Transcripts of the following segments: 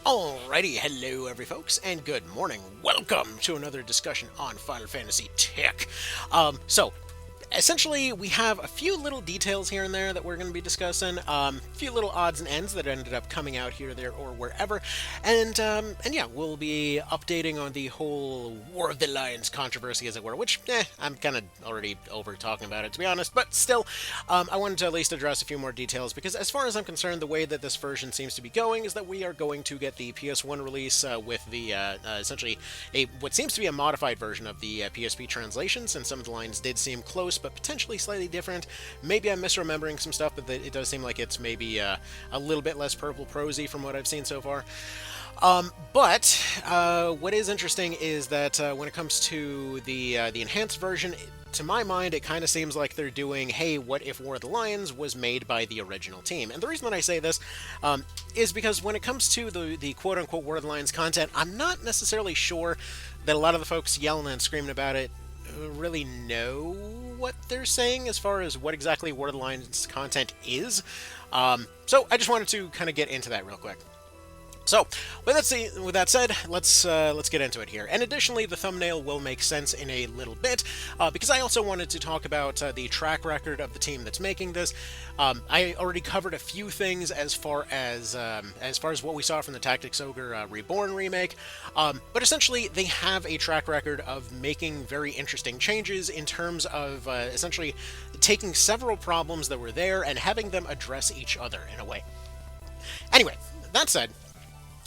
Alrighty, hello every folks, and good morning. Welcome to another discussion on Final Fantasy Tech. Essentially, we have a few little details here and there that we're going to be discussing, a few little odds and ends that ended up coming out here, there, or wherever, and yeah, we'll be updating on the whole War of the Lions controversy, as it were, which, I'm kind of already over talking about it, to be honest, but still, I wanted to at least address a few more details, because as far as I'm concerned, the way that this version seems to be going is that we are going to get the PS1 release with the, essentially, what seems to be a modified version of the PSP translations, and some of the lines did seem close, but potentially slightly different. Maybe I'm misremembering some stuff, but it does seem like it's maybe a little bit less purple prosy from what I've seen so far. What is interesting is that when it comes to the enhanced version, to my mind, it kind of seems like they're doing, hey, what if War of the Lions was made by the original team? And the reason that I say this is because when it comes to the quote-unquote War of the Lions content, I'm not necessarily sure that a lot of the folks yelling and screaming about it really know what they're saying as far as what exactly War of the Lions content is. So I just wanted to kind of get into that real quick. So, with that said, let's get into it here. And additionally, the thumbnail will make sense in a little bit, because I also wanted to talk about the track record of the team that's making this. I already covered a few things as far as what we saw from the Tactics Ogre Reborn remake, but essentially they have a track record of making very interesting changes in terms of essentially taking several problems that were there and having them address each other in a way. Anyway, that said,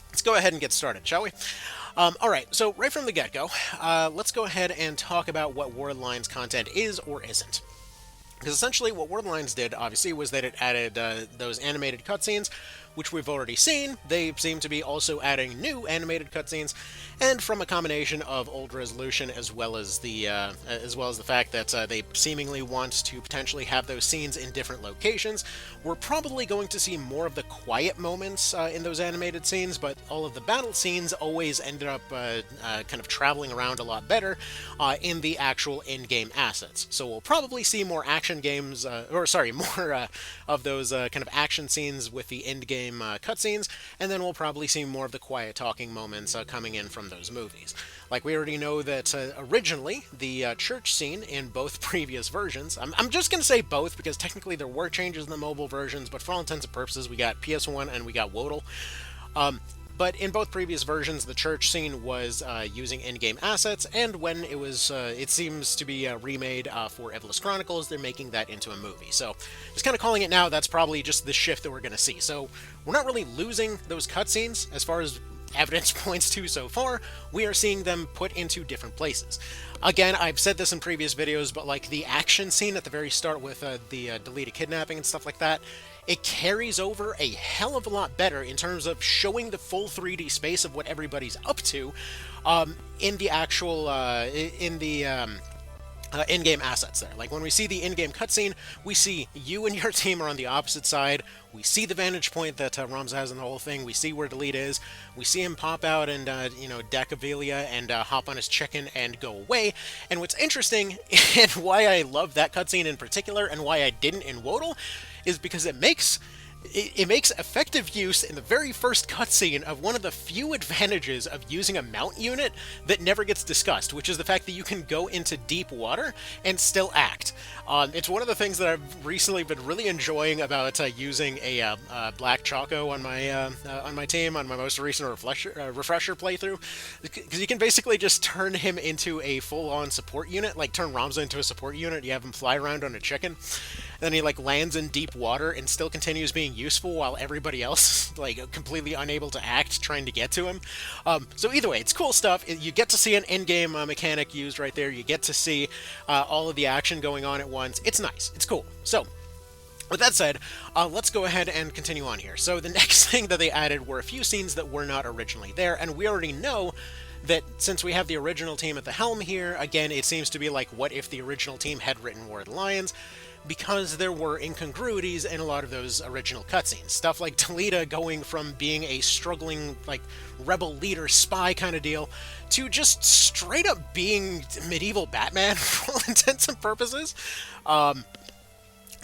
let's go ahead and get started, shall we? Alright, so right from the get-go, let's go ahead and talk about what War of the Lions content is or isn't. Because essentially what War of the Lions did, obviously, was that it added those animated cutscenes, which we've already seen. They seem to be also adding new animated cutscenes, and from a combination of old resolution as well as the fact that they seemingly want to potentially have those scenes in different locations, we're probably going to see more of the quiet moments in those animated scenes, but all of the battle scenes always ended up kind of traveling around a lot better in the actual in-game assets. So we'll probably see more action games, more of those kind of action scenes with the in-game cutscenes, and then we'll probably see more of the quiet talking moments coming in from those movies. Like, we already know that originally the church scene in both previous versions, I'm just going to say both because technically there were changes in the mobile versions, but for all intents and purposes we got PS1 and we got Wodel. But in both previous versions, the church scene was using in-game assets, and when it was, it seems to be remade for Ivalice Chronicles, they're making that into a movie. So, just kind of calling it now, that's probably just the shift that we're going to see. So, we're not really losing those cutscenes as far as evidence points to so far. We are seeing them put into different places. Again, I've said this in previous videos, but like the action scene at the very start with the deleted kidnapping and stuff like that, it carries over a hell of a lot better in terms of showing the full 3D space of what everybody's up to in the actual, in-game assets there. Like, when we see the in-game cutscene, we see you and your team are on the opposite side. We see the vantage point that Ramza has in the whole thing. We see where Delete is. We see him pop out and, deck Avelia and hop on his chicken and go away. And what's interesting, and why I love that cutscene in particular, and why I didn't in Wodel, is because it makes effective use in the very first cutscene of one of the few advantages of using a mount unit that never gets discussed, which is the fact that you can go into deep water and still act. It's one of the things that I've recently been really enjoying about using a Black Choco on my team on my most recent refresher playthrough, because you can basically just turn him into a full-on support unit, like turn Ramza into a support unit. You have him fly around on a chicken. Then he like lands in deep water and still continues being useful while everybody else like completely unable to act trying to get to him. So either way, it's cool stuff. You get to see an in-game mechanic used right there. You get to see all of the action going on at once. It's nice. It's cool. So with that said, let's go ahead and continue on here. So the next thing that they added were a few scenes that were not originally there, and we already know that since we have the original team at the helm here, again, it seems to be like, what if the original team had written War of the Lions? Because there were incongruities in a lot of those original cutscenes. Stuff like Talita going from being a struggling, like, rebel leader spy kind of deal to just straight up being medieval Batman for all intents and purposes.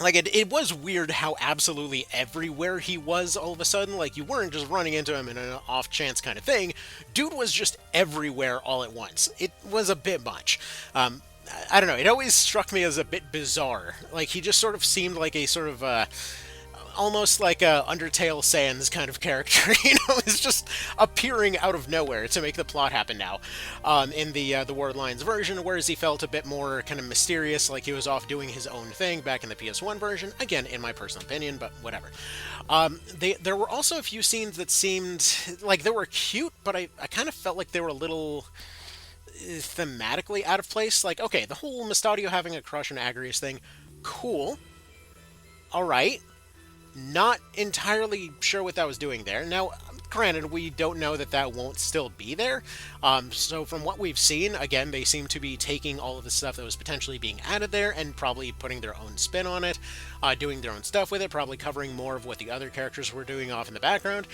Like, it was weird how absolutely everywhere he was all of a sudden. Like, you weren't just running into him in an off chance kind of thing. Dude was just everywhere all at once. It was a bit much. I don't know, it always struck me as a bit bizarre. Like, he just sort of seemed like a sort of, almost like a Undertale Sans kind of character, is just appearing out of nowhere to make the plot happen now. In the War Lions version, whereas he felt a bit more kind of mysterious, like he was off doing his own thing back in the PS1 version. Again, in my personal opinion, but whatever. There were also a few scenes that seemed like they were cute, but I kind of felt like they were a little thematically out of place. Like, okay, the whole Mustadio having a crush on Agrius thing, cool. All right, not entirely sure what that was doing there. Now, granted, we don't know that that won't still be there. So from what we've seen, again, they seem to be taking all of the stuff that was potentially being added there and probably putting their own spin on it, doing their own stuff with it, probably covering more of what the other characters were doing off in the background.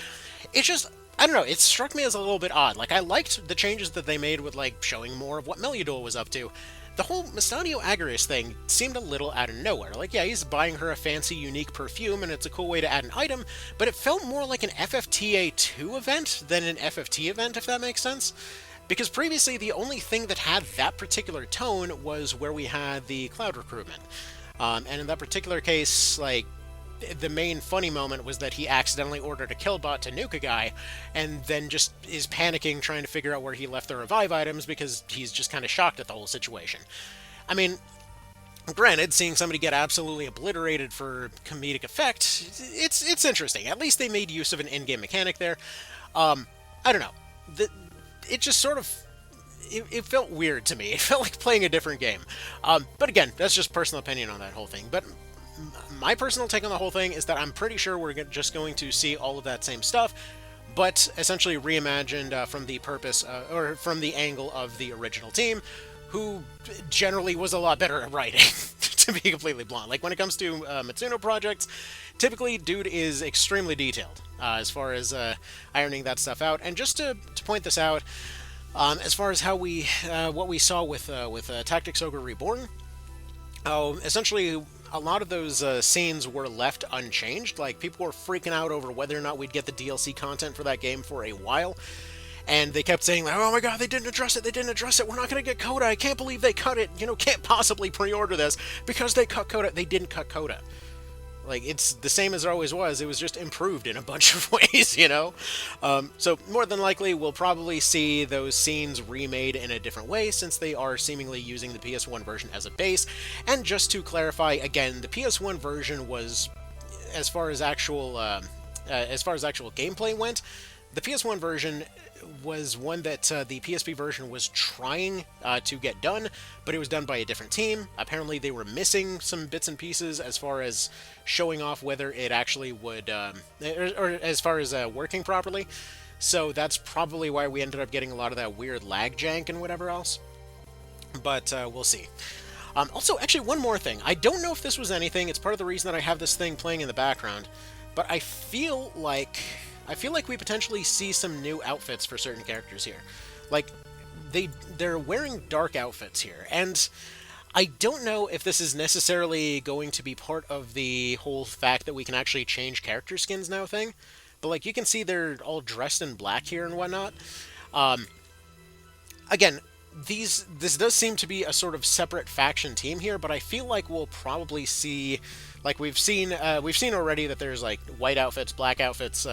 It's just, I don't know, it struck me as a little bit odd. Like, I liked the changes that they made with, like, showing more of what Meliodor was up to. The whole Mustadio Agrius thing seemed a little out of nowhere. Like, yeah, he's buying her a fancy, unique perfume, and it's a cool way to add an item, but it felt more like an FFTA 2 event than an FFT event, if that makes sense. Because previously, the only thing that had that particular tone was where we had the Cloud recruitment. And in that particular case, like, the main funny moment was that he accidentally ordered a killbot to nuke a guy, and then just is panicking trying to figure out where he left the revive items because he's just kind of shocked at the whole situation. I mean, granted, seeing somebody get absolutely obliterated for comedic effect, it's interesting. At least they made use of an in-game mechanic there. I don't know. It just sort of... It felt weird to me. It felt like playing a different game. But again, that's just personal opinion on that whole thing. But my personal take on the whole thing is that I'm pretty sure we're just going to see all of that same stuff, but essentially reimagined from the purpose, or from the angle of the original team, who generally was a lot better at writing, to be completely blunt. Like, when it comes to Mitsuno projects, typically, dude is extremely detailed as far as ironing that stuff out. And just to point this out, as far as how what we saw with Tactics Ogre Reborn, essentially, a lot of those scenes were left unchanged. Like, people were freaking out over whether or not we'd get the DLC content for that game for a while. And they kept saying, like, oh my god, they didn't address it, we're not going to get Coda, I can't believe they cut it, can't possibly pre-order this, because they cut Coda. They didn't cut Coda. Like, it's the same as it always was. It was just improved in a bunch of ways, So, more than likely, we'll probably see those scenes remade in a different way, since they are seemingly using the PS1 version as a base. And just to clarify, again, the PS1 version was, as far as actual gameplay went, the PS1 version was one that the PSP version was trying to get done, but it was done by a different team. Apparently they were missing some bits and pieces as far as showing off whether it actually would, or as far as working properly. So that's probably why we ended up getting a lot of that weird lag jank and whatever else. But we'll see. Also, actually, one more thing. I don't know if this was anything. It's part of the reason that I have this thing playing in the background. But I feel like we potentially see some new outfits for certain characters here. Like, they're wearing dark outfits here, and I don't know if this is necessarily going to be part of the whole fact that we can actually change character skins now thing. But, like, you can see they're all dressed in black here and whatnot. Again, this does seem to be a sort of separate faction team here, but I feel like we'll probably see, like we've seen already that there's like white outfits, black outfits,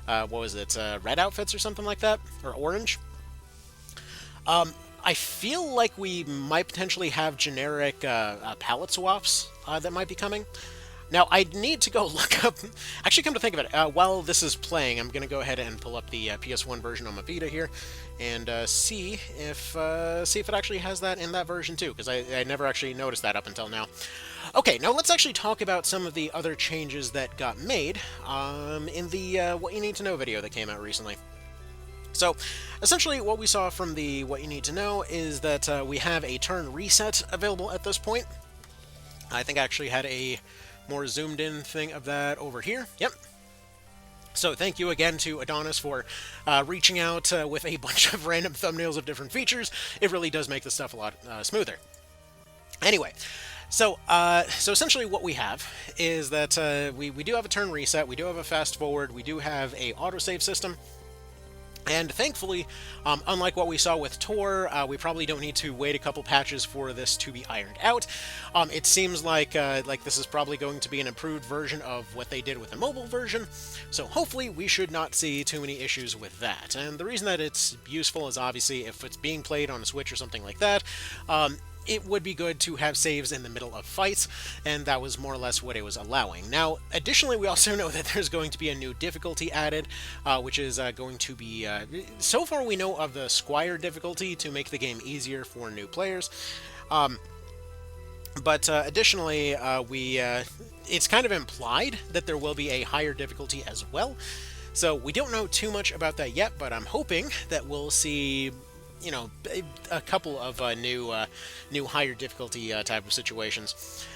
what was it, red outfits or something like that, or orange. I feel like we might potentially have generic palette swaps that might be coming. Now, I need to go look up... Actually, come to think of it, while this is playing, I'm going to go ahead and pull up the PS1 version on my Vita here, and see if it actually has that in that version too, because I never actually noticed that up until now. Okay, now let's actually talk about some of the other changes that got made in the What You Need to Know video that came out recently. So, essentially, what we saw from the What You Need to Know is that we have a turn reset available at this point. I think I actually had a more zoomed in thing of that over here. Yep. So thank you again to Adonis for reaching out with a bunch of random thumbnails of different features. It really does make the stuff a lot smoother. Anyway, so essentially what we have is that we do have a turn reset, we do have a fast forward, we do have a autosave system, and thankfully, unlike what we saw with Tor, we probably don't need to wait a couple patches for this to be ironed out. It seems like this is probably going to be an improved version of what they did with the mobile version, so hopefully we should not see too many issues with that. And the reason that it's useful is obviously if it's being played on a Switch or something like that, it would be good to have saves in the middle of fights, and that was more or less what it was allowing. Now, additionally, we also know that there's going to be a new difficulty added, which is going to be, so far we know of the Squire difficulty to make the game easier for new players. But additionally, it's kind of implied that there will be a higher difficulty as well. So we don't know too much about that yet, but I'm hoping that we'll see, you know, a couple of new higher difficulty type of situations.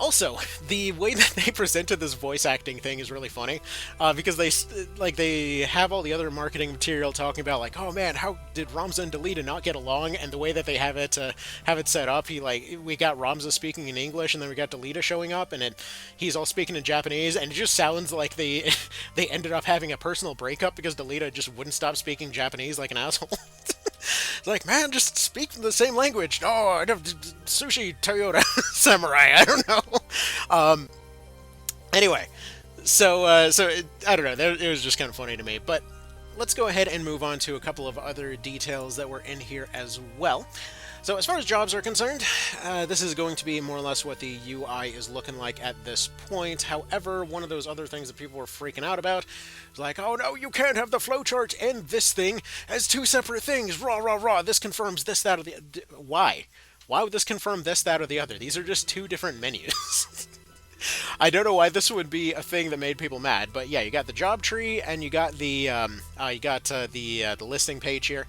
Also, the way that they presented this voice acting thing is really funny, because they have all the other marketing material talking about like, oh man, how did Ramza and Delita not get along? And the way that they have it set up, we got Ramza speaking in English, and then we got Delita showing up, and he's all speaking in Japanese, and it just sounds like they they ended up having a personal breakup because Delita just wouldn't stop speaking Japanese like an asshole. It's like, man, just speak the same language. Oh, I don't, sushi Toyota samurai. I don't know. Anyway, I don't know. It was just kind of funny to me. But let's go ahead and move on to a couple of other details that were in here as well. So as far as jobs are concerned, this is going to be more or less what the UI is looking like at this point. However, one of those other things that people were freaking out about is like, oh no, you can't have the flowchart and this thing as two separate things. Rah, rah, rah. This confirms this, that, or the... Why? Why would this confirm this, that, or the other? These are just two different menus. I don't know why this would be a thing that made people mad, but yeah, you got the job tree and you got the listing page here.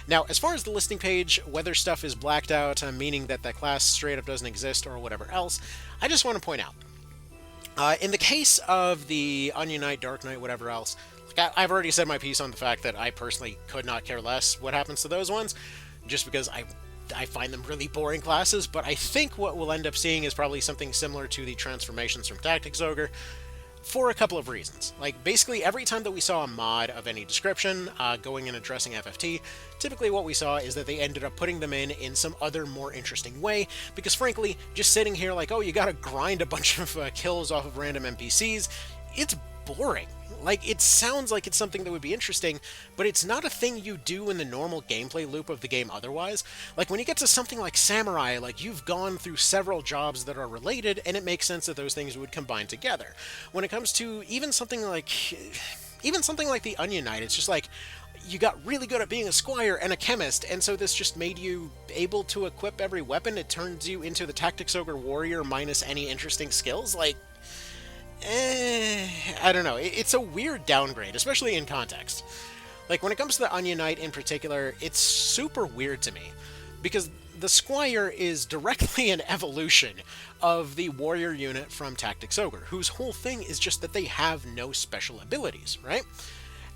Now, as far as the listing page, whether stuff is blacked out, meaning that that class straight up doesn't exist or whatever else, I just want to point out, in the case of the Onion Knight, Dark Knight, whatever else, like I've already said my piece on the fact that I personally could not care less what happens to those ones, just because I find them really boring classes, but I think what we'll end up seeing is probably something similar to the transformations from Tactics Ogre, for a couple of reasons. Like, basically, every time that we saw a mod of any description going and addressing FFT, typically what we saw is that they ended up putting them in some other more interesting way, because frankly, just sitting here like, oh, you gotta grind a bunch of kills off of random NPCs, it's boring. Like, it sounds like it's something that would be interesting, but it's not a thing you do in the normal gameplay loop of the game otherwise. Like, when you get to something like Samurai, like, you've gone through several jobs that are related, and it makes sense that those things would combine together. When it comes to even something like the Onion Knight, it's just like, you got really good at being a squire and a chemist, and so this just made you able to equip every weapon. It turns you into the Tactics Ogre warrior minus any interesting skills. Like, I don't know. It's a weird downgrade, especially in context. Like, when it comes to the Onion Knight in particular, it's super weird to me, because the Squire is directly an evolution of the warrior unit from Tactics Ogre, whose whole thing is just that they have no special abilities, right?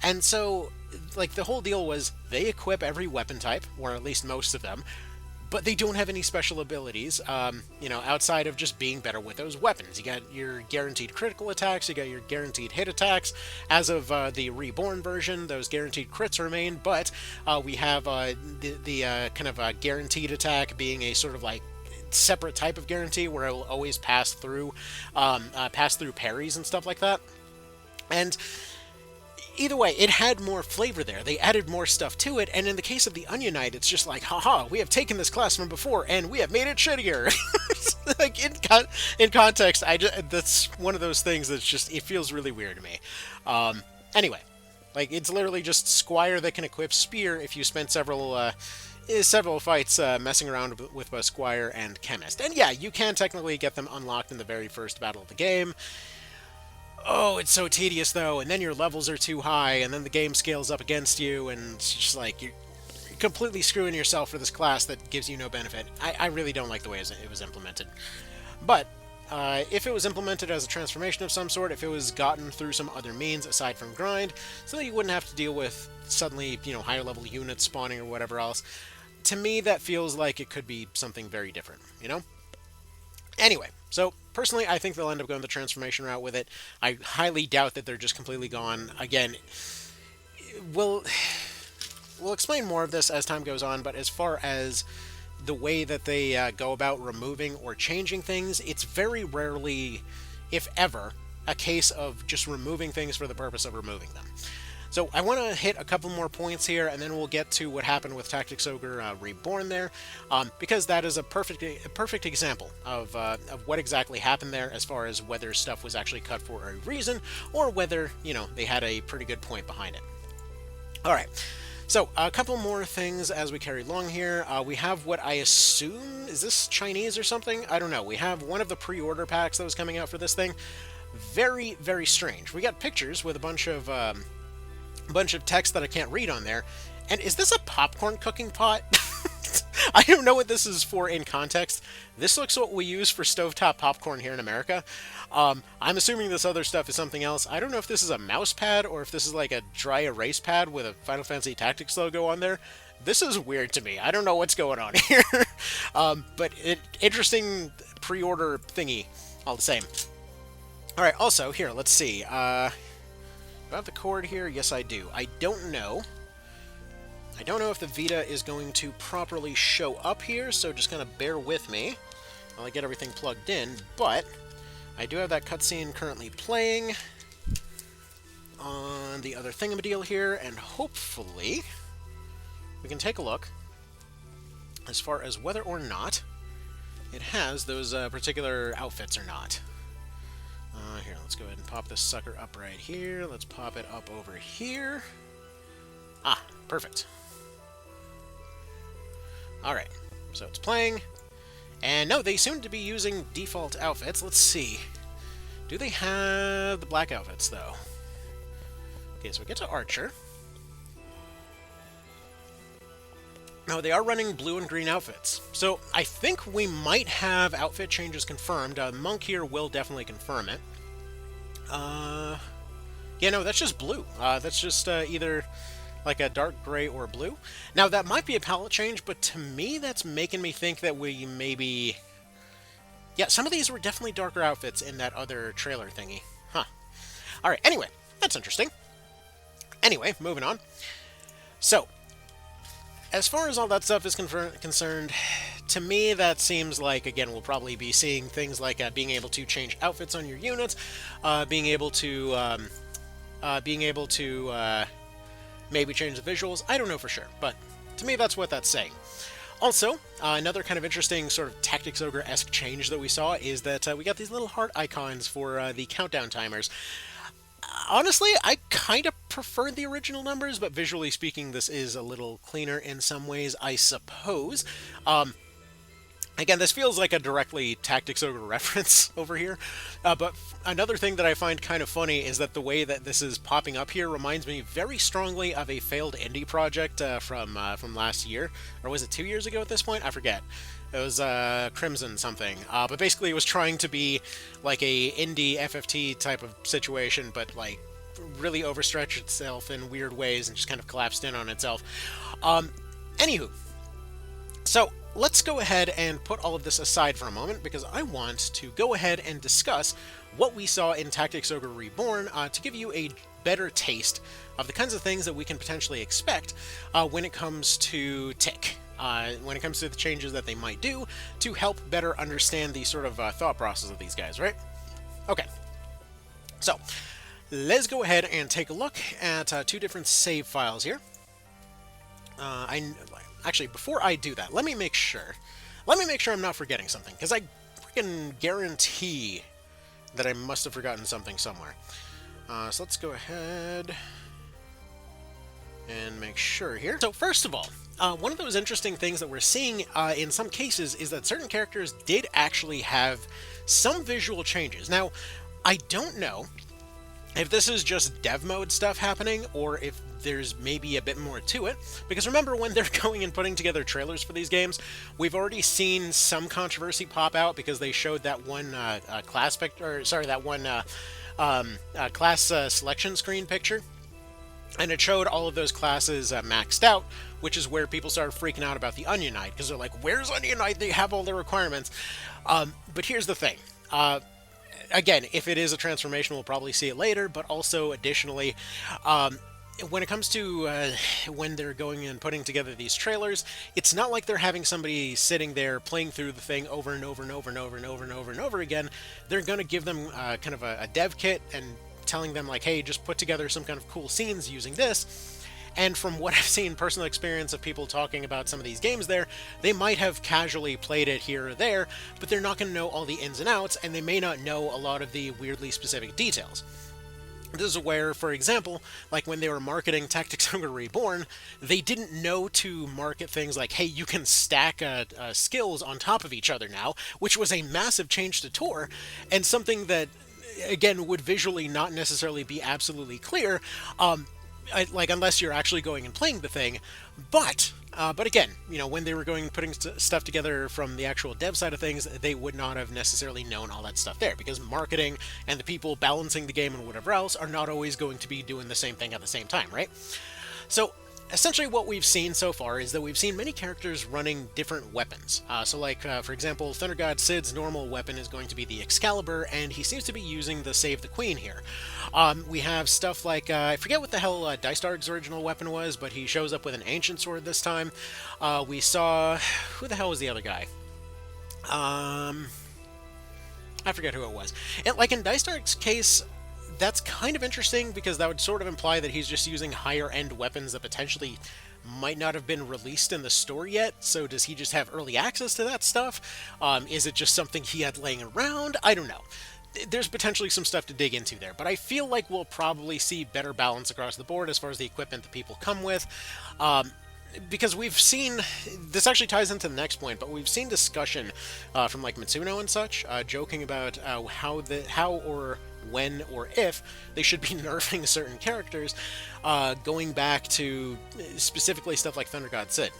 And so, like, the whole deal was they equip every weapon type, or at least most of them, but they don't have any special abilities, outside of just being better with those weapons. You got your guaranteed critical attacks, you got your guaranteed hit attacks. As of the Reborn version, those guaranteed crits remain, but we have the kind of guaranteed attack being a sort of like separate type of guarantee where it will always pass through parries and stuff like that. And either way, it had more flavor there. They added more stuff to it, and in the case of the Onion Knight, it's just like, haha, we have taken this class from before, and we have made it shittier. Like, in context, that's one of those things that's just, it feels really weird to me. Anyway, like, it's literally just Squire that can equip Spear if you spent several fights messing around with both Squire and Chemist. And yeah, you can technically get them unlocked in the very first battle of the game. Oh, it's so tedious, though, and then your levels are too high, and then the game scales up against you, and it's just like, you're completely screwing yourself for this class that gives you no benefit. I really don't like the way it was implemented. But, if it was implemented as a transformation of some sort, if it was gotten through some other means aside from grind, so that you wouldn't have to deal with suddenly, higher level units spawning or whatever else, to me, that feels like it could be something very different, you know? Anyway, so personally, I think they'll end up going the transformation route with it. I highly doubt that they're just completely gone. Again, we'll explain more of this as time goes on, but as far as the way that they go about removing or changing things, it's very rarely, if ever, a case of just removing things for the purpose of removing them. So I want to hit a couple more points here, and then we'll get to what happened with Tactics Ogre Reborn there, because that is a perfect example of what exactly happened there, as far as whether stuff was actually cut for a reason, or whether, you know, they had a pretty good point behind it. All right. So, a couple more things as we carry along here. We have what I assume, is this Chinese or something? I don't know. We have one of the pre-order packs that was coming out for this thing. Very, very strange. We got pictures with a bunch of text that I can't read on there. And is this a popcorn cooking pot? I don't know what this is for in context. This looks what we use for stovetop popcorn here in America. I'm assuming this other stuff is something else. I don't know if this is a mouse pad or if this is like a dry erase pad with a Final Fantasy Tactics logo on there. This is weird to me. I don't know what's going on here. But interesting pre-order thingy all the same. Alright, also, here, let's see. Do I have the cord here? Yes, I do. I don't know if the Vita is going to properly show up here, so just kind of bear with me while I get everything plugged in, but I do have that cutscene currently playing on the other thingamadeal here, and hopefully we can take a look as far as whether or not it has those particular outfits or not. Here, let's go ahead and pop this sucker up right here. Let's pop it up over here. Ah, perfect. Alright, so it's playing. And no, they seem to be using default outfits. Let's see. Do they have the black outfits, though? Okay, so we get to Archer. No, they are running blue and green outfits. So I think we might have outfit changes confirmed. Monk here will definitely confirm it. Yeah, no, that's just blue. That's just either like a dark gray or blue. Now, that might be a palette change, but to me, that's making me think that we maybe... Yeah, some of these were definitely darker outfits in that other trailer thingy. Huh. Alright, anyway, that's interesting. Anyway, moving on. So, as far as all that stuff is concerned, to me that seems like, again, we'll probably be seeing things like being able to change outfits on your units, being able to maybe change the visuals. I don't know for sure, but to me that's what that's saying. Also, another kind of interesting sort of Tactics Ogre-esque change that we saw is that we got these little heart icons for the countdown timers. Honestly, I kind of prefer the original numbers, but visually speaking, this is a little cleaner in some ways, I suppose. Again, this feels like a directly Tactics Ogre reference over here, but another thing that I find kind of funny is that the way that this is popping up here reminds me very strongly of a failed indie project from last year, or was it 2 years ago at this point? I forget. It was Crimson something, but basically it was trying to be like a indie FFT type of situation, but like really overstretched itself in weird ways and just kind of collapsed in on itself. Anywho, so let's go ahead and put all of this aside for a moment, because I want to go ahead and discuss what we saw in Tactics Ogre Reborn to give you a better taste of the kinds of things that we can potentially expect when it comes to Tick. When it comes to the changes that they might do to help better understand the sort of thought process of these guys, right? Okay. So, let's go ahead and take a look at two different save files here. Actually, before I do that, let me make sure I'm not forgetting something, because I freaking guarantee that I must have forgotten something somewhere. So let's go ahead and make sure here. So first of all, one of those interesting things that we're seeing in some cases is that certain characters did actually have some visual changes. Now, I don't know if this is just dev mode stuff happening, or if there's maybe a bit more to it, because remember when they're going and putting together trailers for these games, we've already seen some controversy pop out because they showed that one class selection screen picture and it showed all of those classes maxed out, which is where people started freaking out about the Onion Knight, because they're like, where's Onion Knight? They have all their requirements. But here's the thing. Again, if it is a transformation, we'll probably see it later, but also additionally, when it comes to when they're going and putting together these trailers, it's not like they're having somebody sitting there playing through the thing over and over and over and over and over and over and over again. They're going to give them kind of a dev kit and telling them like, hey, just put together some kind of cool scenes using this. And from what I've seen, personal experience of people talking about some of these games there, they might have casually played it here or there, but they're not going to know all the ins and outs, and they may not know a lot of the weirdly specific details. This is where, for example, like when they were marketing Tactics Ogre Reborn, they didn't know to market things like, hey, you can stack skills on top of each other now, which was a massive change to Tor, and something that, again, would visually not necessarily be absolutely clear, like unless you're actually going and playing the thing. But again, when they were going and putting stuff together from the actual dev side of things, they would not have necessarily known all that stuff there, because marketing and the people balancing the game and whatever else are not always going to be doing the same thing at the same time, right? So essentially what we've seen so far is that we've seen many characters running different weapons. For example, Thunder God Sid's normal weapon is going to be the Excalibur, and he seems to be using the Save the Queen here. We have stuff like, I forget what the hell Dark's original weapon was, but he shows up with an Ancient Sword this time. We saw... Who the hell was the other guy? I forget who it was. And like in Dark's case, that's kind of interesting, because that would sort of imply that he's just using higher end weapons that potentially might not have been released in the store yet. So does he just have early access to that stuff? Is it just something he had laying around? I don't know. There's potentially some stuff to dig into there, but I feel like we'll probably see better balance across the board as far as the equipment that people come with. Because we've seen, this actually ties into the next point, but we've seen discussion from like Mitsuno and such, joking about how or when or if they should be nerfing certain characters, going back to specifically stuff like Thunder God Sid.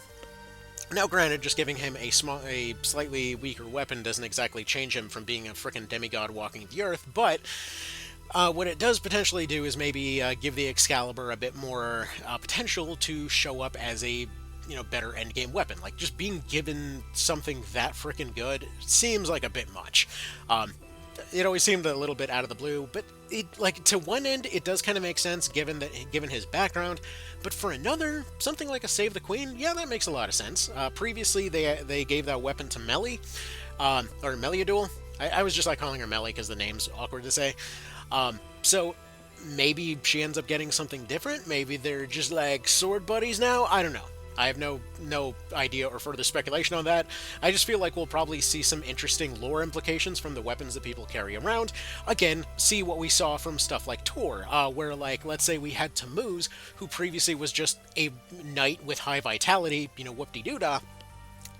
Now, granted, just giving him a slightly weaker weapon doesn't exactly change him from being a frickin' demigod walking the earth, but what it does potentially do is maybe give the Excalibur a bit more potential to show up as a better endgame weapon. Like, just being given something that frickin' good seems like a bit much. It always seemed a little bit out of the blue, but to one end, it does kind of make sense given his background. But for another, something like a Save the Queen, yeah, that makes a lot of sense. Previously, they gave that weapon to Melly, or Meliadul. I was just like calling her Melly because the name's awkward to say. So maybe she ends up getting something different. Maybe they're just like sword buddies now. I don't know. I have no idea or further speculation on that. I just feel like we'll probably see some interesting lore implications from the weapons that people carry around. Again, see what we saw from stuff like Tor, where, like, let's say we had Tammuz, who previously was just a knight with high vitality, whoop-de-doo-dah.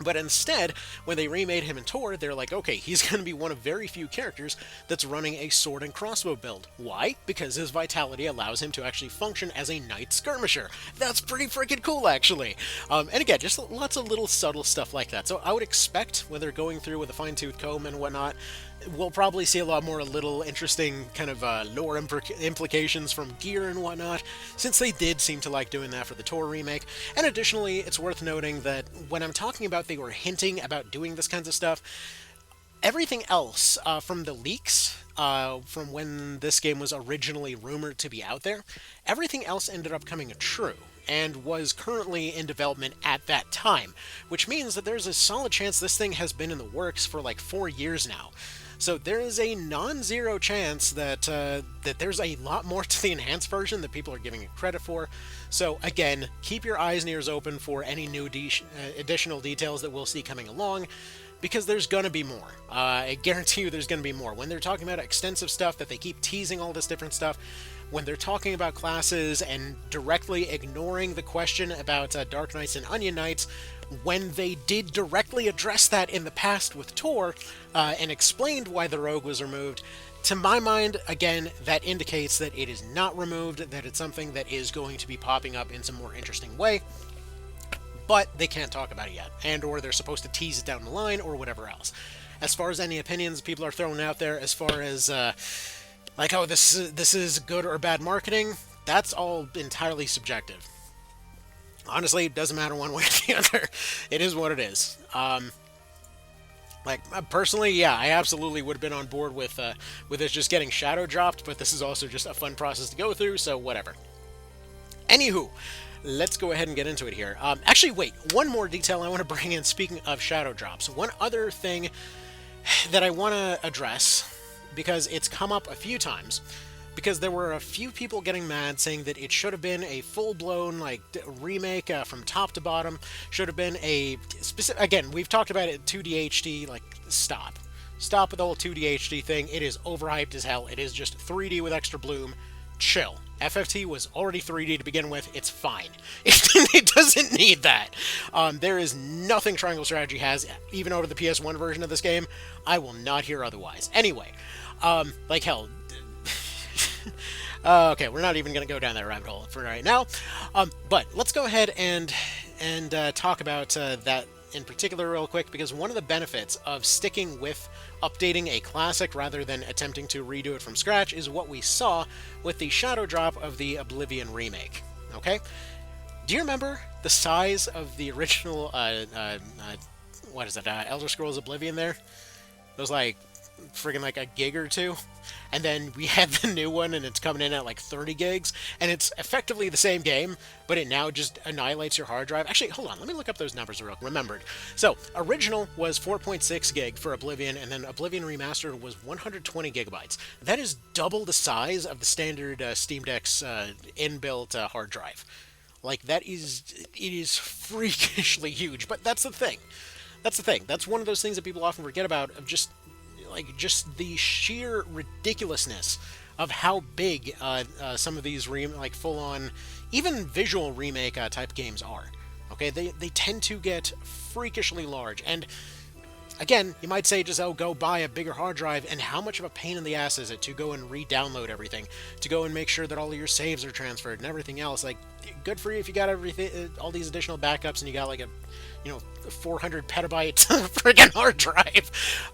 But instead, when they remade him in Tor, they're like, okay, he's going to be one of very few characters that's running a sword and crossbow build. Why? Because his vitality allows him to actually function as a knight skirmisher. That's pretty freaking cool, actually. And again, just lots of little subtle stuff like that. So I would expect, when they're going through with a fine-tooth comb and whatnot, we'll probably see a lot more little interesting kind of lore implications from gear and whatnot, since they did seem to like doing that for the Tor remake. And additionally, it's worth noting that when I'm talking about they were hinting about doing this kinds of stuff, everything else from the leaks, from when this game was originally rumored to be out there, everything else ended up coming true and was currently in development at that time, which means that there's a solid chance this thing has been in the works for like 4 years now. So there is a non-zero chance that there's a lot more to the enhanced version that people are giving it credit for. So again, keep your eyes and ears open for any new additional details that we'll see coming along, because there's going to be more. I guarantee you there's going to be more. When they're talking about extensive stuff, that they keep teasing all this different stuff, when they're talking about classes and directly ignoring the question about Dark Knights and Onion Knights, when they did directly address that in the past with Tor, and explained why the rogue was removed, to my mind, again, that indicates that it is not removed, that it's something that is going to be popping up in some more interesting way, but they can't talk about it yet, and or they're supposed to tease it down the line, or whatever else. As far as any opinions people are throwing out there, as far as, like, oh, this is good or bad marketing, that's all entirely subjective. Honestly, it doesn't matter one way or the other. It is what it is. Personally, yeah, I absolutely would have been on board with this just getting shadow dropped, but this is also just a fun process to go through, so whatever. Anywho, let's go ahead and get into it here. Actually, wait, one more detail I want to bring in. Speaking of shadow drops, one other thing that I want to address, because it's come up a few times, because there were a few people getting mad saying that it should have been a full-blown remake from top to bottom, should have been a specific, again, we've talked about it 2D HD, stop with the whole 2D HD thing. It is overhyped as hell. It is just 3D with extra bloom. Chill. FFT was already 3D to begin with. It's fine. It doesn't need that. There is nothing Triangle Strategy has, even over the PS1 version of this game. I will not hear otherwise. Anyway, like hell. Okay, we're not even going to go down that rabbit hole for right now. But let's go ahead and talk about that in particular real quick, because one of the benefits of sticking with updating a classic rather than attempting to redo it from scratch is what we saw with the shadow drop of the Oblivion remake. Okay? Do you remember the size of the original, what is it, Elder Scrolls Oblivion there? It was friggin' a gig or two, and then we had the new one and it's coming in at 30 gigs, and it's effectively the same game, but it now just annihilates your hard drive. Actually, hold on, let me look up those numbers real quick. Remembered. So original was 4.6 gig for Oblivion, and then Oblivion Remastered was 120 gigabytes. That is double the size of the standard Steam Deck's inbuilt hard drive. It is freakishly huge. But that's the thing. That's one of those things that people often forget about, of just the sheer ridiculousness of how big some of these full-on, even visual remake type games are. Okay, they tend to get freakishly large, and again, you might say just, oh, go buy a bigger hard drive, and how much of a pain in the ass is it to go and re-download everything, to go and make sure that all of your saves are transferred and everything else. Good for you if you got everything, all these additional backups, and you got a 400 petabyte friggin' hard drive.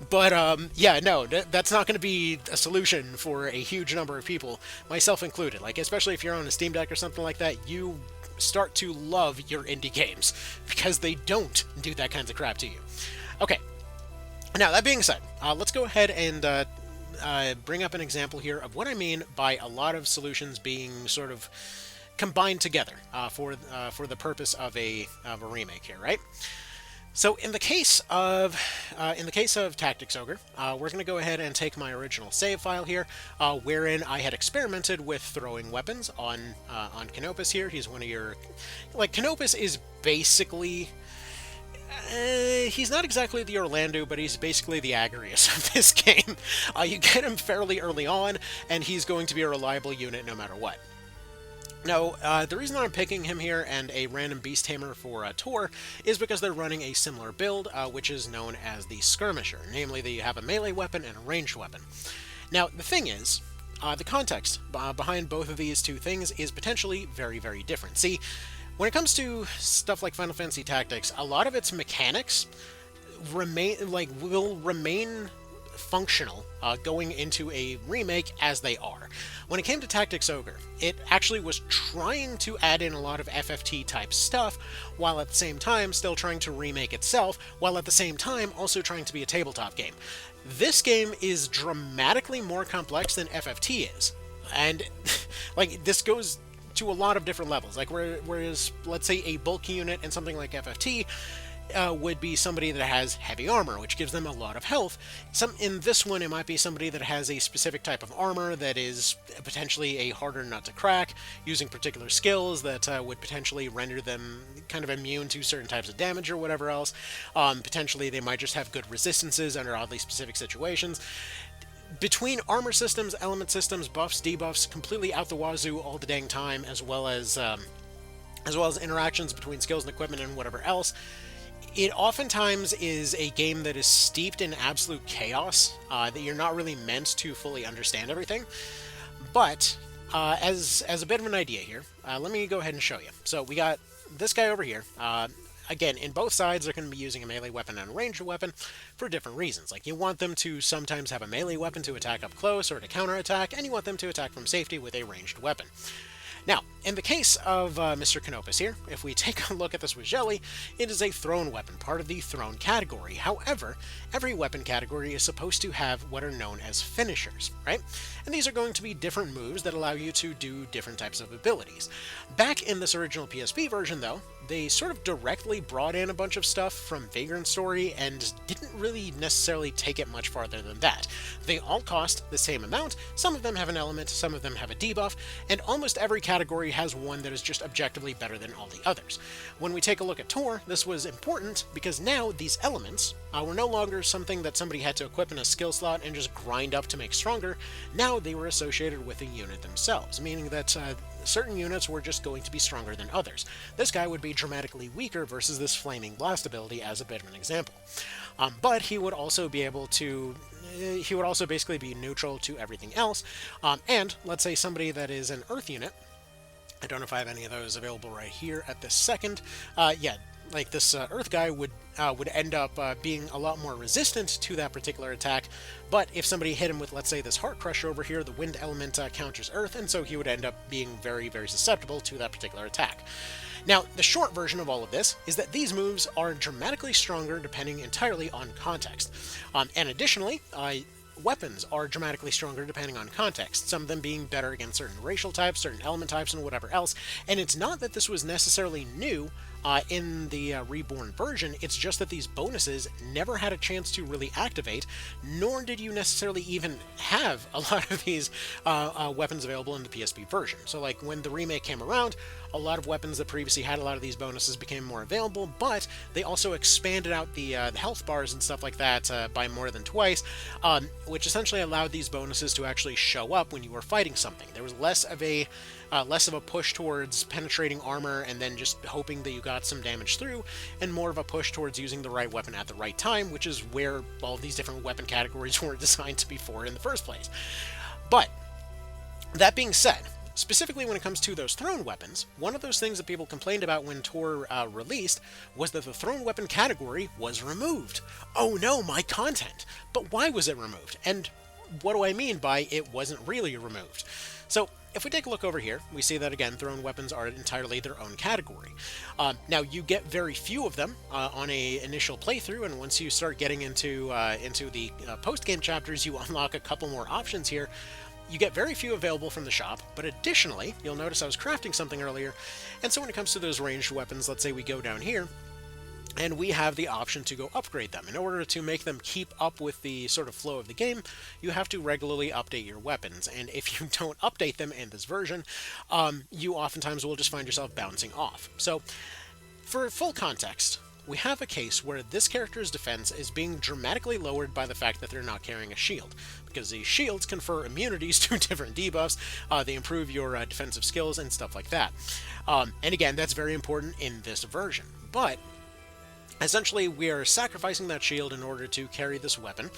But yeah, no, that's not going to be a solution for a huge number of people, myself included. Especially if you're on a Steam Deck or something like that, you start to love your indie games because they don't do that kinds of crap to you. Okay. Now, that being said, let's go ahead and bring up an example here of what I mean by a lot of solutions being sort of combined together for the purpose of a remake here, right? So in the case of Tactics Ogre, we're going to go ahead and take my original save file here, wherein I had experimented with throwing weapons on Canopus here. He's one of your Canopus is basically. He's not exactly the Orlando, but he's basically the Agarius of this game. You get him fairly early on, and he's going to be a reliable unit no matter what. Now, the reason that I'm picking him here and a random Beast Tamer for Tor is because they're running a similar build, which is known as the Skirmisher. Namely, that you have a melee weapon and a ranged weapon. Now, the thing is, the context behind both of these two things is potentially very, very different. See, when it comes to stuff like Final Fantasy Tactics, a lot of its mechanics will remain functional going into a remake as they are. When it came to Tactics Ogre, it actually was trying to add in a lot of FFT type stuff, while at the same time still trying to remake itself, while at the same time also trying to be a tabletop game. This game is dramatically more complex than FFT is, and this goes to a lot of different levels. Whereas, let's say, a bulky unit in something like FFT would be somebody that has heavy armor, which gives them a lot of health. In this one, it might be somebody that has a specific type of armor that is potentially a harder nut to crack, using particular skills that would potentially render them kind of immune to certain types of damage or whatever else. Potentially, they might just have good resistances under oddly specific situations. Between armor systems, element systems, buffs, debuffs, completely out the wazoo all the dang time, as well as interactions between skills and equipment and whatever else, it oftentimes is a game that is steeped in absolute chaos, that you're not really meant to fully understand everything. But as a bit of an idea here, let me go ahead and show you. So we got this guy over here. Again, in both sides, they're going to be using a melee weapon and a ranged weapon for different reasons. You want them to sometimes have a melee weapon to attack up close or to counterattack, and you want them to attack from safety with a ranged weapon. Now, in the case of Mr. Canopus here, if we take a look at this with Jelly, it is a thrown weapon, part of the thrown category. However, every weapon category is supposed to have what are known as finishers, right? And these are going to be different moves that allow you to do different types of abilities. Back in this original PSP version, though, they sort of directly brought in a bunch of stuff from Vagrant Story and didn't really necessarily take it much farther than that. They all cost the same amount, some of them have an element, some of them have a debuff, and almost every category has one that is just objectively better than all the others. When we take a look at Tor, this was important because now these elements were no longer something that somebody had to equip in a skill slot and just grind up to make stronger. Now they were associated with a unit themselves, meaning that certain units were just going to be stronger than others. This guy would be dramatically weaker versus this Flaming Blast ability as a bit of an example. But he would also be able to he would also basically be neutral to everything else. And let's say somebody that is an Earth unit, I don't know if I have any of those available right here at this second. Yeah, like this Earth guy would end up being a lot more resistant to that particular attack, but if somebody hit him with, let's say, this Heart Crusher over here, the Wind element counters Earth, and so he would end up being very, very susceptible to that particular attack. Now, the short version of all of this is that these moves are dramatically stronger depending entirely on context. And additionally, weapons are dramatically stronger depending on context, some of them being better against certain racial types, certain element types, and whatever else. And it's not that this was necessarily new in the Reborn version, it's just that these bonuses never had a chance to really activate, nor did you necessarily even have a lot of these weapons available in the PSP version. So like when the remake came around, a lot of weapons that previously had a lot of these bonuses became more available, but they also expanded out the health bars and stuff like that by more than twice, which essentially allowed these bonuses to actually show up when you were fighting something. There was less of a push towards penetrating armor and then just hoping that you got some damage through, and more of a push towards using the right weapon at the right time, which is where all of these different weapon categories were designed to be for in the first place. But that being said, specifically when it comes to those thrown weapons, one of those things that people complained about when Tor released was that the thrown weapon category was removed. Oh no, my content! But why was it removed? And what do I mean by it wasn't really removed? So, if we take a look over here, we see that again, thrown weapons are entirely their own category. Now, you get very few of them on a initial playthrough, and once you start getting into the post-game chapters, you unlock a couple more options here. You get very few available from the shop, but additionally, you'll notice I was crafting something earlier, and so when it comes to those ranged weapons, let's say we go down here, and we have the option to go upgrade them. In order to make them keep up with the sort of flow of the game, you have to regularly update your weapons, and if you don't update them in this version, you oftentimes will just find yourself bouncing off. So, for full context, we have a case where this character's defense is being dramatically lowered by the fact that they're not carrying a shield, because these shields confer immunities to different debuffs, they improve your defensive skills and stuff like that. And again, that's very important in this version. But essentially, we are sacrificing that shield in order to carry this weapon,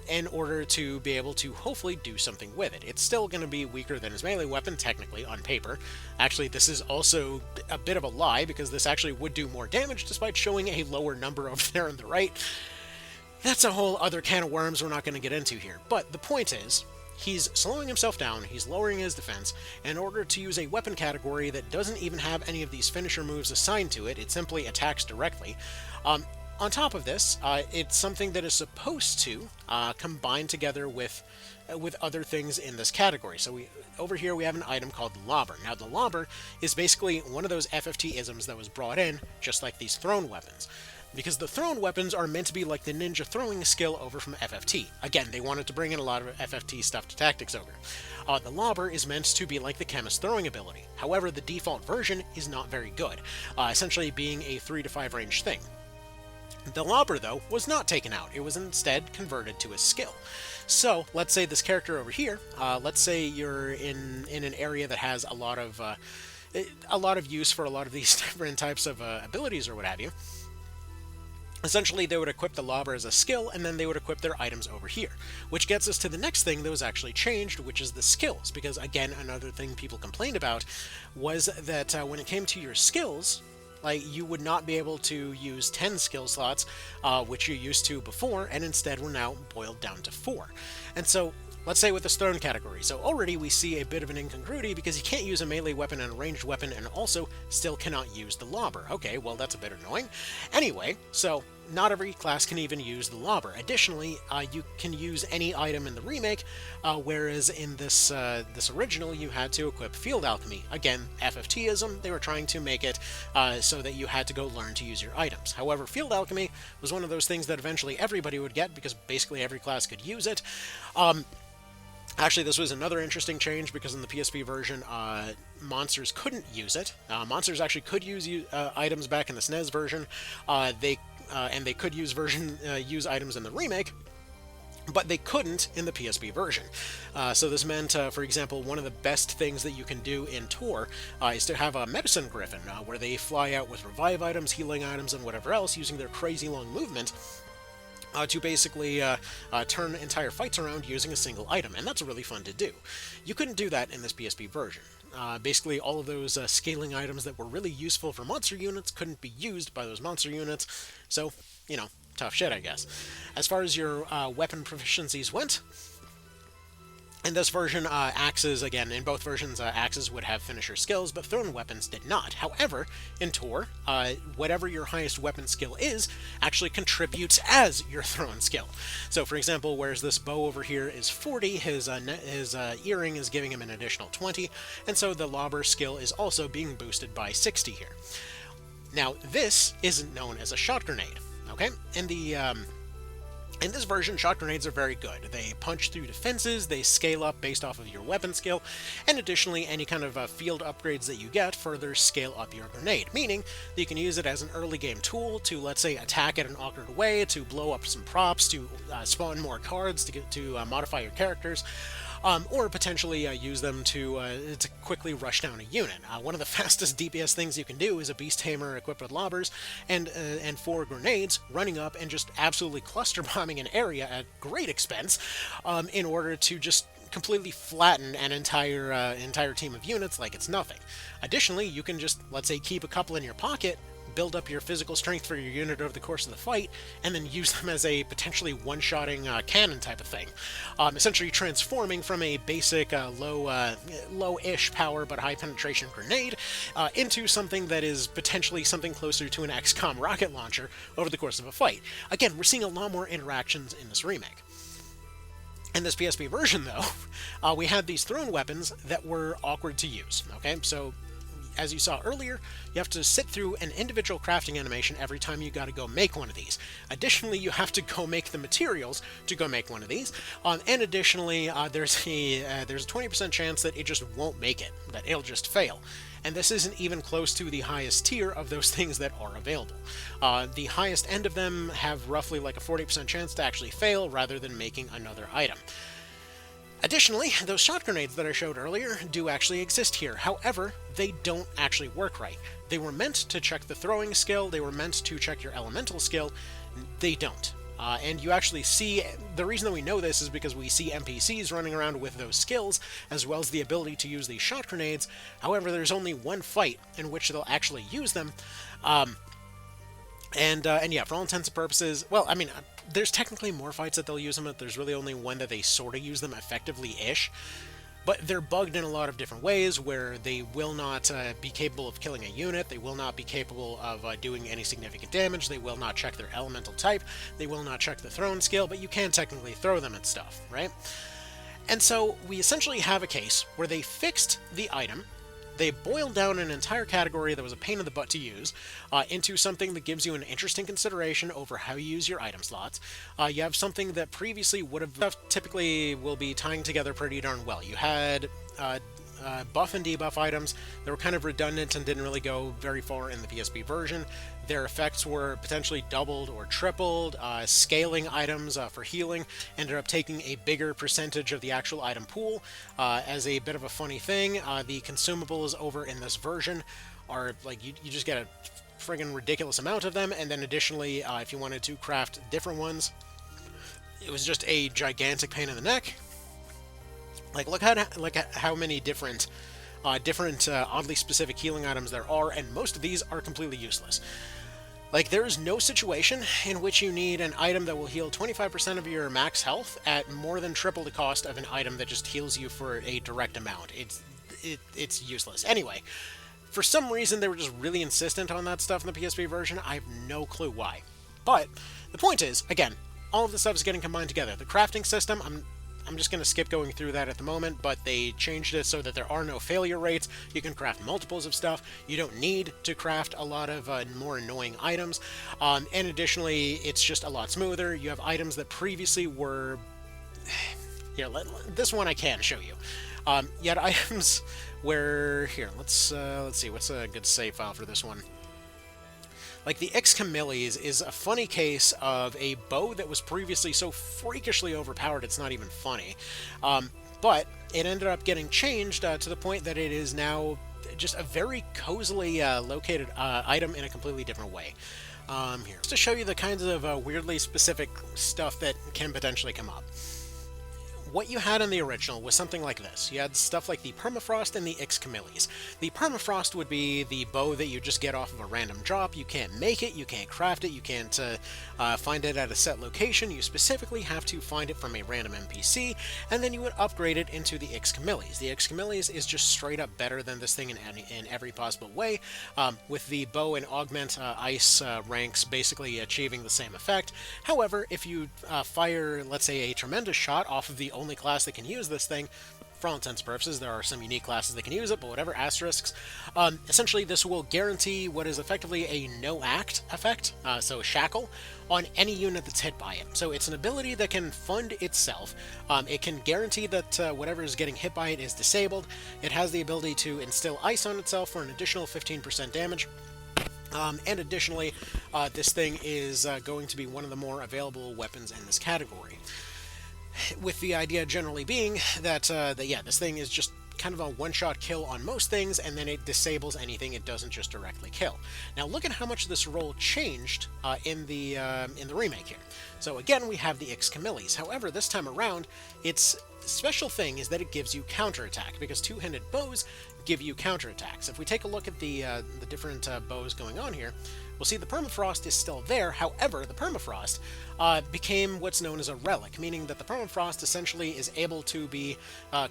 in order to be able to hopefully do something with it. It's still going to be weaker than his melee weapon, technically, on paper. Actually, this is also a bit of a lie, because this actually would do more damage despite showing a lower number over there on the right. That's a whole other can of worms we're not going to get into here. But the point is, he's slowing himself down, he's lowering his defense, in order to use a weapon category that doesn't even have any of these finisher moves assigned to it, it simply attacks directly. On top of this, it's something that is supposed to combine together with other things in this category. So over here we have an item called the Lobber. Now the Lobber is basically one of those FFT-isms that was brought in, just like these thrown weapons. Because the thrown weapons are meant to be like the ninja throwing skill over from FFT. Again, they wanted to bring in a lot of FFT stuff to Tactics Ogre. The Lobber is meant to be like the chemist throwing ability. However, the default version is not very good, essentially being a 3 to 5 range thing. The Lobber, though, was not taken out. It was instead converted to a skill. So, let's say this character over here, let's say you're in an area that has a lot of use for a lot of these different types of abilities or what have you. Essentially, they would equip the Lobber as a skill, and then they would equip their items over here. Which gets us to the next thing that was actually changed, which is the skills. Because, again, another thing people complained about was that when it came to your skills, like, you would not be able to use 10 skill slots, which you used to before, and instead were now boiled down to 4. And so, let's say with this thrown category. So already we see a bit of an incongruity because you can't use a melee weapon and a ranged weapon and also still cannot use the lobber. Okay, well that's a bit annoying. Anyway, so not every class can even use the lobber. Additionally, you can use any item in the remake, whereas in this this original you had to equip Field Alchemy. Again, FFTism, they were trying to make it so that you had to go learn to use your items. However, Field Alchemy was one of those things that eventually everybody would get because basically every class could use it. Actually, this was another interesting change because in the PSP version, monsters couldn't use it. Monsters actually could use items back in the SNES version. They could use items in the remake, but they couldn't in the PSP version. So this meant, for example, one of the best things that you can do in Tor is to have a Medicine Griffin, where they fly out with revive items, healing items, and whatever else using their crazy long movement. To basically turn entire fights around using a single item, and that's really fun to do. You couldn't do that in this PSP version. Basically, all of those scaling items that were really useful for monster units couldn't be used by those monster units, so, you know, tough shit, I guess. As far as your weapon proficiencies went, in this version, axes, again, in both versions, axes would have finisher skills, but thrown weapons did not. However, in Tor, whatever your highest weapon skill is, actually contributes as your thrown skill. So, for example, whereas this bow over here is 40, his earring is giving him an additional 20, and so the lobber skill is also being boosted by 60 here. Now, this isn't known as a shot grenade, okay? In this version, shot grenades are very good. They punch through defenses, they scale up based off of your weapon skill, and additionally, any kind of field upgrades that you get further scale up your grenade, meaning that you can use it as an early game tool to, let's say, attack in an awkward way, to blow up some props, to spawn more cards, to modify your characters, or potentially use them to quickly rush down a unit. One of the fastest DPS things you can do is a Beast Tamer equipped with lobbers and 4 grenades running up and just absolutely cluster bombing an area at great expense in order to just completely flatten an entire team of units like it's nothing. Additionally, you can just, let's say, keep a couple in your pocket, build up your physical strength for your unit over the course of the fight, and then use them as a potentially one-shotting cannon type of thing. Essentially transforming from a basic low-ish power but high penetration grenade into something that is potentially something closer to an XCOM rocket launcher over the course of a fight. Again, we're seeing a lot more interactions in this remake. In this PSP version, though, we had these thrown weapons that were awkward to use. Okay, so as you saw earlier, you have to sit through an individual crafting animation every time you gotta go make one of these. Additionally, you have to go make the materials to go make one of these, and additionally, there's a 20% chance that it just won't make it, that it'll just fail. And this isn't even close to the highest tier of those things that are available. The highest end of them have roughly like a 40% chance to actually fail rather than making another item. Additionally, those shot grenades that I showed earlier do actually exist here. However, they don't actually work right. They were meant to check the throwing skill, they were meant to check your elemental skill. They don't. And you actually see, the reason that we know this is because we see NPCs running around with those skills, as well as the ability to use these shot grenades. However, there's only one fight in which they'll actually use them. And yeah, for all intents and purposes, well, I mean, there's technically more fights that they'll use them, but there's really only one that they sort of use them effectively-ish. But they're bugged in a lot of different ways, where they will not be capable of killing a unit, they will not be capable of doing any significant damage, they will not check their elemental type, they will not check the thrown skill, but you can technically throw them at stuff, right? And so we essentially have a case where they fixed the item, they boiled down an entire category that was a pain in the butt to use into something that gives you an interesting consideration over how you use your item slots. You have something that previously would have typically will be tying together pretty darn well. You had buff and debuff items that were kind of redundant and didn't really go very far in the PSP version. Their effects were potentially doubled or tripled. Scaling items for healing ended up taking a bigger percentage of the actual item pool. As a bit of a funny thing, the consumables over in this version are like, you just get a friggin' ridiculous amount of them, and then additionally, if you wanted to craft different ones, it was just a gigantic pain in the neck. Like, look at how many different oddly specific healing items there are, and most of these are completely useless. Like, there is no situation in which you need an item that will heal 25% of your max health at more than triple the cost of an item that just heals you for a direct amount. It's useless. Anyway, for some reason, they were just really insistent on that stuff in the PSP version. I have no clue why. But the point is, again, all of this stuff is getting combined together. The crafting system, I'm just going to skip going through that at the moment, but they changed it so that there are no failure rates. You can craft multiples of stuff. You don't need to craft a lot of more annoying items. And additionally, it's just a lot smoother. You have items that previously were... Here, this one I can show you. You had items where... Here, let's see. What's a good save file for this one? Like, the Ixcamilles is a funny case of a bow that was previously so freakishly overpowered it's not even funny. But it ended up getting changed to the point that it is now just a very cozily located item in a completely different way. Here, just to show you the kinds of weirdly specific stuff that can potentially come up. What you had in the original was something like this. You had stuff like the Permafrost and the Ixcamilles. The Permafrost would be the bow that you just get off of a random drop. You can't make it, you can't craft it, you can't find it at a set location. You specifically have to find it from a random NPC, and then you would upgrade it into the Ixcamilles. The Ixcamilles is just straight up better than this thing in every possible way, with the bow and augment ice ranks basically achieving the same effect. However, if you fire, let's say, a tremendous shot off of the only class that can use this thing, for all intents and purposes, there are some unique classes that can use it, but whatever, asterisks. Essentially, this will guarantee what is effectively a no-act effect, so shackle, on any unit that's hit by it. So it's an ability that can fund itself. It can guarantee that whatever is getting hit by it is disabled. It has the ability to instill ice on itself for an additional 15% damage. And additionally, this thing is going to be one of the more available weapons in this category. With the idea generally being that, this thing is just kind of a one-shot kill on most things, and then it disables anything it doesn't just directly kill. Now look at how much this role changed in the remake here. So again, we have the Ixcamilles. However, this time around, its special thing is that it gives you counterattack, because two-handed bows give you counterattacks. If we take a look at the different bows going on here, we'll see the Permafrost is still there. However, the Permafrost became what's known as a relic, meaning that the Permafrost essentially is able to be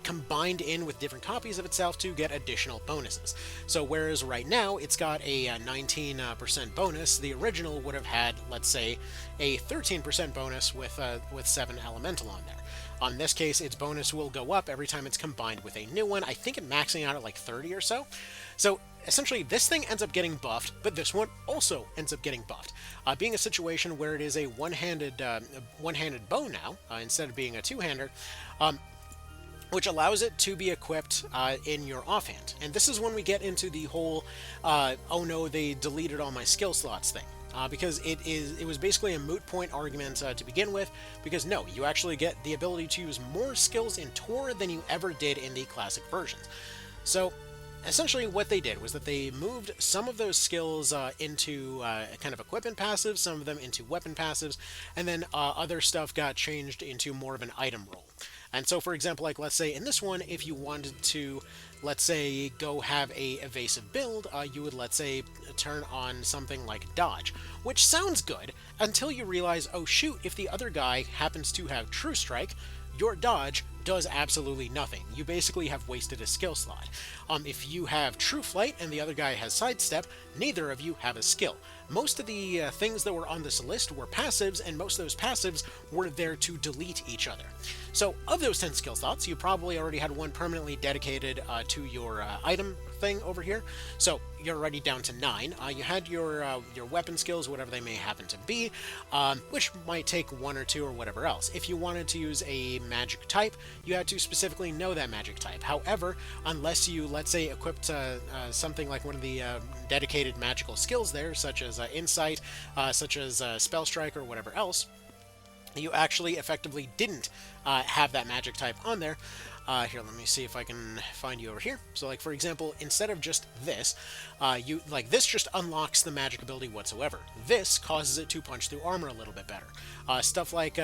combined in with different copies of itself to get additional bonuses. So whereas right now it's got a 19% bonus, the original would have had, let's say, a 13% bonus with 7 elemental on there. On this case, its bonus will go up every time it's combined with a new one. I think it's maxing out at like 30 or so. So essentially, this thing ends up getting buffed, but this one also ends up getting buffed, being a situation where it is a one-handed bow now, instead of being a two-hander, which allows it to be equipped in your offhand. And this is when we get into the whole, oh no, they deleted all my skill slots thing. Because it was basically a moot point argument to begin with, because no, you actually get the ability to use more skills in Tor than you ever did in the classic versions. So essentially what they did was that they moved some of those skills into kind of equipment passives, some of them into weapon passives, and then other stuff got changed into more of an item role. And so, for example, like let's say in this one, if you wanted to, let's say, go have a evasive build, you would, let's say, turn on something like dodge, which sounds good until you realize, oh shoot, if the other guy happens to have true strike, your dodge does absolutely nothing. You basically have wasted a skill slot. If you have true flight and the other guy has sidestep, neither of you have a skill. Most of the things that were on this list were passives, and most of those passives were there to delete each other. So of those 10 skill slots, you probably already had one permanently dedicated to your item thing over here. So you're already down to 9. You had your weapon skills, whatever they may happen to be, which might take 1 or 2 or whatever else. If you wanted to use a magic type, you had to specifically know that magic type. However, unless you, let's say, equipped something like one of the dedicated magical skills there, such as Insight, such as Spell Strike, or whatever else, you actually effectively didn't have that magic type on there. Here, let me see if I can find you over here. So, like, for example, instead of just this, this just unlocks the magic ability whatsoever. This causes it to punch through armor a little bit better. Stuff like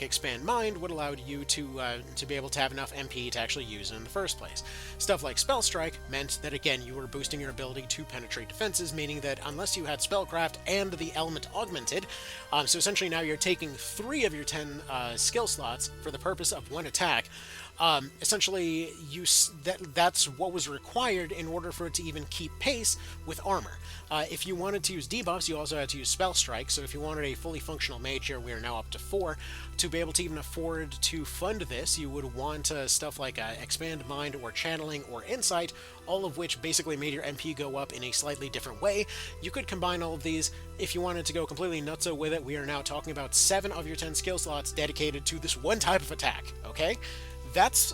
Expand Mind would allow you to be able to have enough MP to actually use it in the first place. Stuff like Spell Strike meant that, again, you were boosting your ability to penetrate defenses, meaning that unless you had Spellcraft and the element augmented, so essentially now you're taking 3 of your 10 skill slots for the purpose of 1 attack. Essentially, that's what was required in order for it to even keep pace with armor. If you wanted to use debuffs, you also had to use Spell Strike, so if you wanted a fully functional mage here, we are now up to 4. To be able to even afford to fund this, you would want stuff like Expand Mind or Channeling or Insight, all of which basically made your MP go up in a slightly different way. You could combine all of these. If you wanted to go completely nutso with it, we are now talking about 7 of your 10 skill slots dedicated to this one type of attack, okay? That's,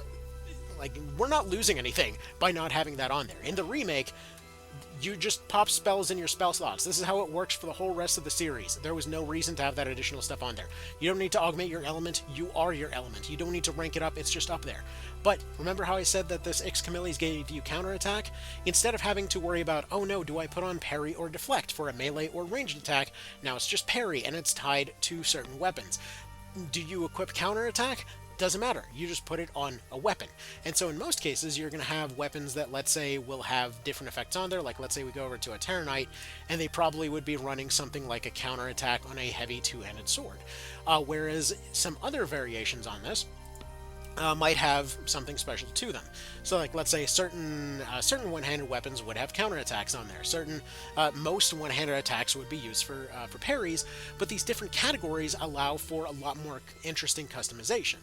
like, we're not losing anything by not having that on there. In the remake, you just pop spells in your spell slots. This is how it works for the whole rest of the series. There was no reason to have that additional stuff on there. You don't need to augment your element, you are your element. You don't need to rank it up, it's just up there. But remember how I said that this Ixcamilles gave you counterattack? Instead of having to worry about, oh no, do I put on parry or deflect for a melee or ranged attack, now it's just parry and it's tied to certain weapons. Do you equip counterattack? Doesn't matter. You just put it on a weapon. And so in most cases, you're going to have weapons that, let's say, will have different effects on there. Like, let's say we go over to a Terenius, and they probably would be running something like a counterattack on a heavy two-handed sword. Whereas some other variations on this might have something special to them. So, like, let's say certain one-handed weapons would have counterattacks on there. Most one-handed attacks would be used for parries, but these different categories allow for a lot more interesting customization.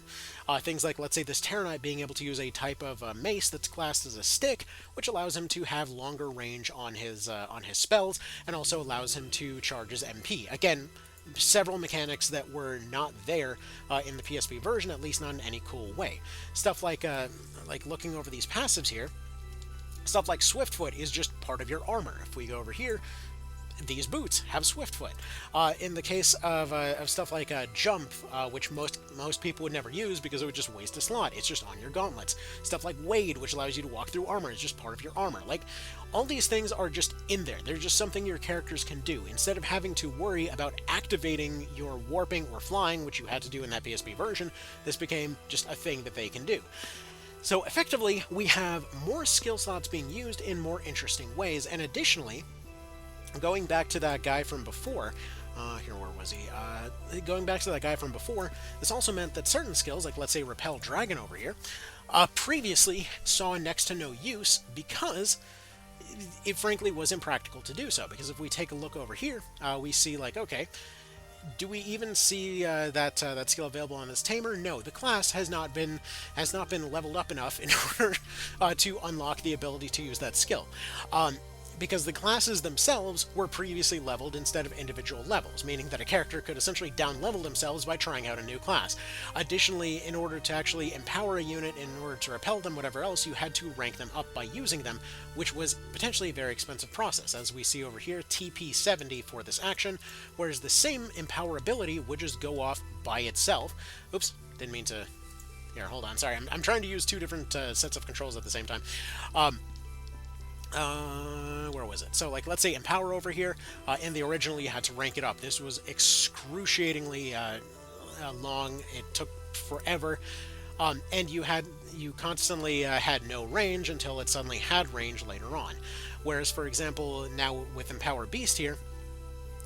Things like, let's say, this Terenius being able to use a type of mace that's classed as a stick, which allows him to have longer range on his spells, and also allows him to charge his MP. Again, several mechanics that were not there in the PSP version, at least not in any cool way. Stuff like looking over these passives here, stuff like Swiftfoot is just part of your armor. If we go over here, these boots have Swiftfoot. In the case of stuff like Jump, which most people would never use because it would just waste a slot, it's just on your gauntlets. Stuff like Wade, which allows you to walk through armor, is just part of your armor. Like, all these things are just in there. They're just something your characters can do. Instead of having to worry about activating your warping or flying, which you had to do in that PSP version, this became just a thing that they can do. So effectively, we have more skill slots being used in more interesting ways, and additionally, going back to that guy from before, where was he? Going back to that guy from before, this also meant that certain skills, like let's say Repel Dragon over here, previously saw next to no use because it frankly was impractical to do so. Because if we take a look over here, we see, like, okay, do we even see that skill available on this tamer? No, the class has not been leveled up enough in order to unlock the ability to use that skill. Because the classes themselves were previously leveled instead of individual levels, meaning that a character could essentially down-level themselves by trying out a new class. Additionally, in order to actually empower a unit, in order to repel them, whatever else, you had to rank them up by using them, which was potentially a very expensive process. As we see over here, TP 70 for this action, whereas the same empower ability would just go off by itself. Oops, didn't mean to... Here, hold on, sorry, I'm trying to use 2 different sets of controls at the same time. Where was it? So, like, let's say Empower over here, in the original you had to rank it up. This was excruciatingly long. It took forever, and you constantly had no range until it suddenly had range later on. Whereas, for example, now with Empower Beast here,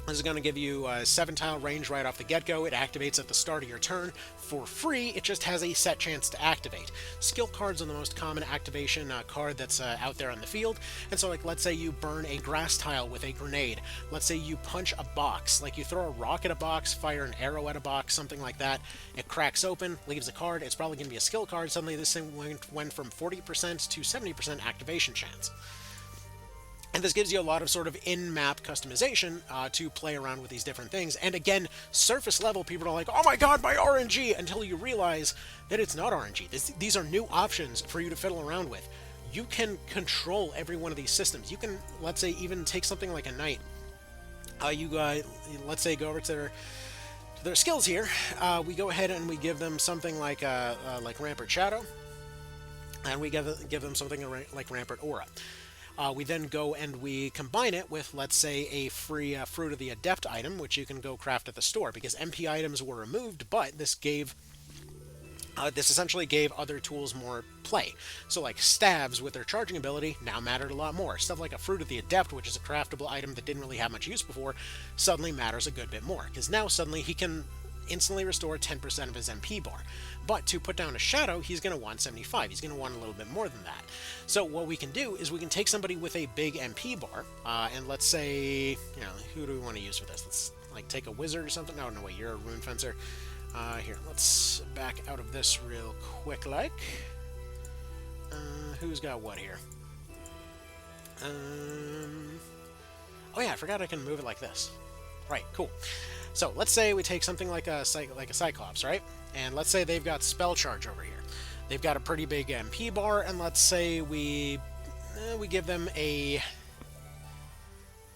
this is going to give you 7-tile range right off the get-go. It activates at the start of your turn for free. It just has a set chance to activate. Skill cards are the most common activation card that's out there on the field. And so, like, let's say you burn a grass tile with a grenade. Let's say you punch a box. Like, you throw a rock at a box, fire an arrow at a box, something like that. It cracks open, leaves a card. It's probably going to be a skill card. Suddenly this thing went from 40% to 70% activation chance. And this gives you a lot of sort of in-map customization to play around with these different things. And again, surface level, people are like, oh my god, my RNG, until you realize that it's not RNG. These are new options for you to fiddle around with. You can control every one of these systems. You can, let's say, even take something like a knight. Let's say, go over to their skills here. We go ahead and we give them something like Rampart Shadow. and we give them something like Rampart Aura. We then go and we combine it with, let's say, a free Fruit of the Adept item, which you can go craft at the store, because MP items were removed, but this essentially gave other tools more play. So like staves with their charging ability now mattered a lot more. Stuff like a Fruit of the Adept, which is a craftable item that didn't really have much use before, suddenly matters a good bit more, because now suddenly he can instantly restore 10% of his MP bar. But to put down a shadow, he's going to want 75. He's going to want a little bit more than that. So what we can do is we can take somebody with a big MP bar, and let's say, who do we want to use for this? Let's like take a wizard or something. No, wait, you're a rune fencer. Here, let's back out of this real quick, like. Who's got what here? Oh yeah, I forgot I can move it like this. Right, cool. So let's say we take something like a Cyclops, right? And let's say they've got Spell Charge over here. They've got a pretty big MP bar, and let's say we give them a...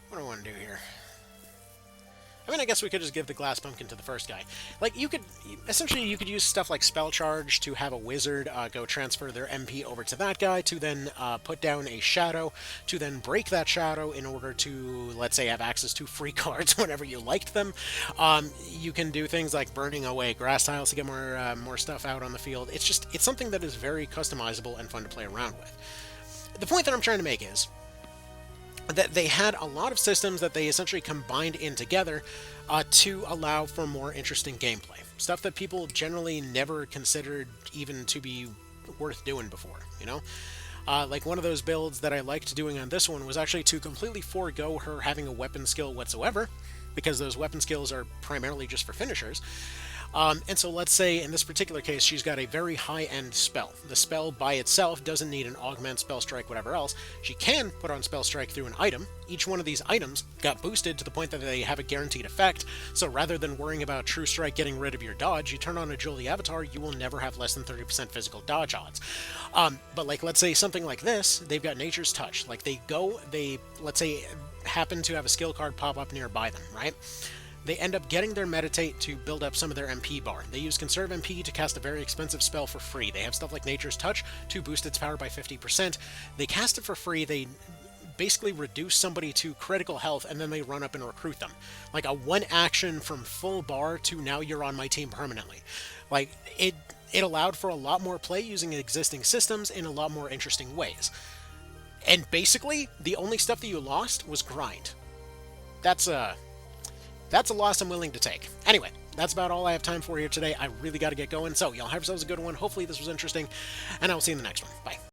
What do I want to do here? I mean, I guess we could just give the Glass Pumpkin to the first guy. Like, essentially, you could use stuff like Spell Charge to have a wizard go transfer their MP over to that guy, to then put down a shadow, to then break that shadow in order to, let's say, have access to free cards whenever you liked them. You can do things like burning away grass tiles to get more stuff out on the field. It's something that is very customizable and fun to play around with. The point that I'm trying to make is that they had a lot of systems that they essentially combined in together to allow for more interesting gameplay. Stuff that people generally never considered even to be worth doing before, Like one of those builds that I liked doing on this one was actually to completely forego her having a weapon skill whatsoever, because those weapon skills are primarily just for finishers. And so let's say in this particular case, she's got a very high-end spell. The spell by itself doesn't need an augment, spell strike, whatever else. She can put on spell strike through an item. Each one of these items got boosted to the point that they have a guaranteed effect. So rather than worrying about True Strike getting rid of your dodge, you turn on a Jewel the Avatar, you will never have less than 30% physical dodge odds. But like, let's say something like this, they've got Nature's Touch. Like let's say, happen to have a skill card pop up nearby them, right? They end up getting their Meditate to build up some of their MP bar. They use Conserve MP to cast a very expensive spell for free. They have stuff like Nature's Touch to boost its power by 50%. They cast it for free. They basically reduce somebody to critical health, and then they run up and recruit them. Like a one action from full bar to now you're on my team permanently. Like, it allowed for a lot more play using existing systems in a lot more interesting ways. And basically, the only stuff that you lost was grind. That's a loss I'm willing to take. Anyway, that's about all I have time for here today. I really got to get going, so y'all have yourselves a good one. Hopefully this was interesting, and I will see you in the next one. Bye.